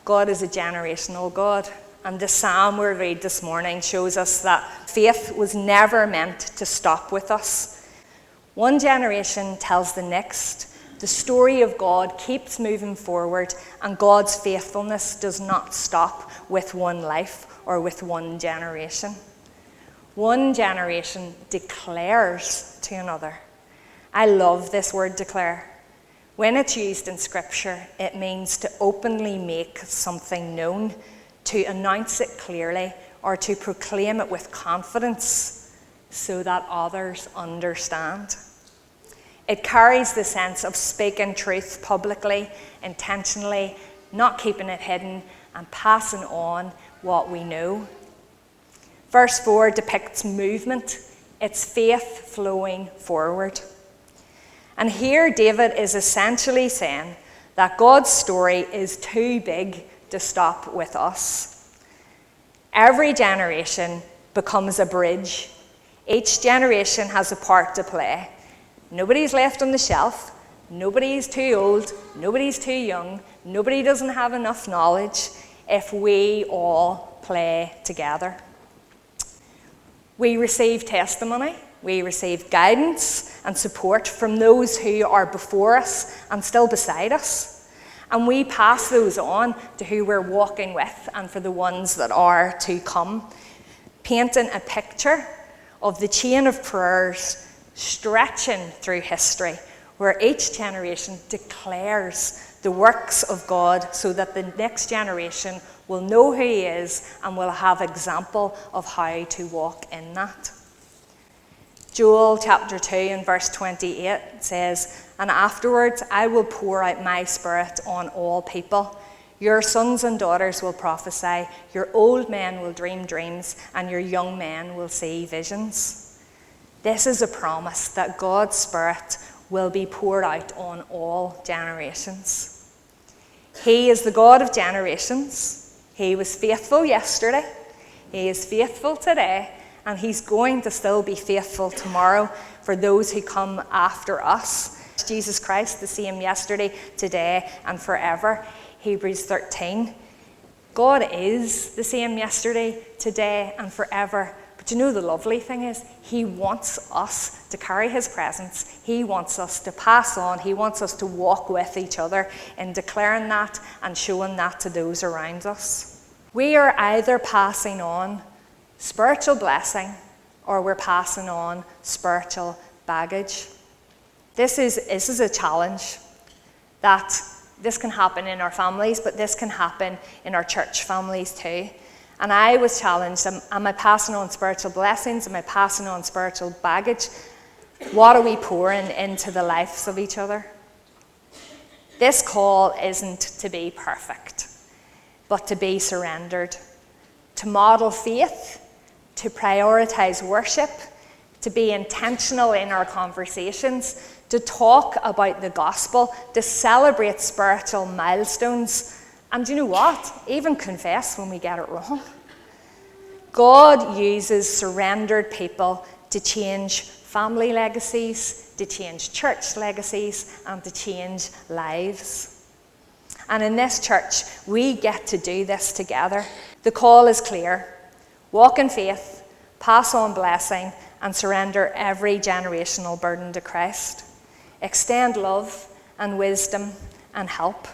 God is a generational God. And the psalm we read this morning shows us that faith was never meant to stop with us. One generation tells the next. The story of God keeps moving forward, and God's faithfulness does not stop with one life or with one generation. One generation declares to another. I love this word declare. When it's used in Scripture, it means to openly make something known, to announce it clearly, or to proclaim it with confidence so that others understand. It carries the sense of speaking truth publicly, intentionally, not keeping it hidden, and passing on what we know. Verse 4 depicts movement. It's faith flowing forward. And here David is essentially saying that God's story is too big to stop with us. Every generation becomes a bridge. Each generation has a part to play. Nobody's left on the shelf. Nobody's too old. Nobody's too young. Nobody doesn't have enough knowledge if we all play together. We receive testimony. We receive guidance and support from those who are before us and still beside us. And we pass those on to who we're walking with and for the ones that are to come, painting a picture of the chain of prayers stretching through history, where each generation declares the works of God so that the next generation will know who He is and will have example of how to walk in that. Joel chapter 2 and verse 28 says, "And afterwards I will pour out my Spirit on all people. Your sons and daughters will prophesy, your old men will dream dreams, and your young men will see visions." This is a promise that God's Spirit will be poured out on all generations. He is the God of generations. He was faithful yesterday. He is faithful today. And He's going to still be faithful tomorrow for those who come after us. Jesus Christ, the same yesterday, today, and forever. Hebrews 13. God is the same yesterday, today, and forever. But you know the lovely thing is, He wants us to carry His presence. He wants us to pass on. He wants us to walk with each other in declaring that and showing that to those around us. We are either passing on spiritual blessing or we're passing on spiritual baggage. This is a challenge that this can happen in our families, but this can happen in our church families too. And I was challenged, am I passing on spiritual blessings? Am I passing on spiritual baggage? What are we pouring into the lives of each other? This call isn't to be perfect, but to be surrendered, to model faith, to prioritize worship, to be intentional in our conversations, to talk about the gospel, to celebrate spiritual milestones, and you know what? Even confess when we get it wrong. God uses surrendered people to change family legacies, to change church legacies, and to change lives. And in this church, we get to do this together. The call is clear. Walk in faith, pass on blessing, and surrender every generational burden to Christ. Extend love and wisdom and help.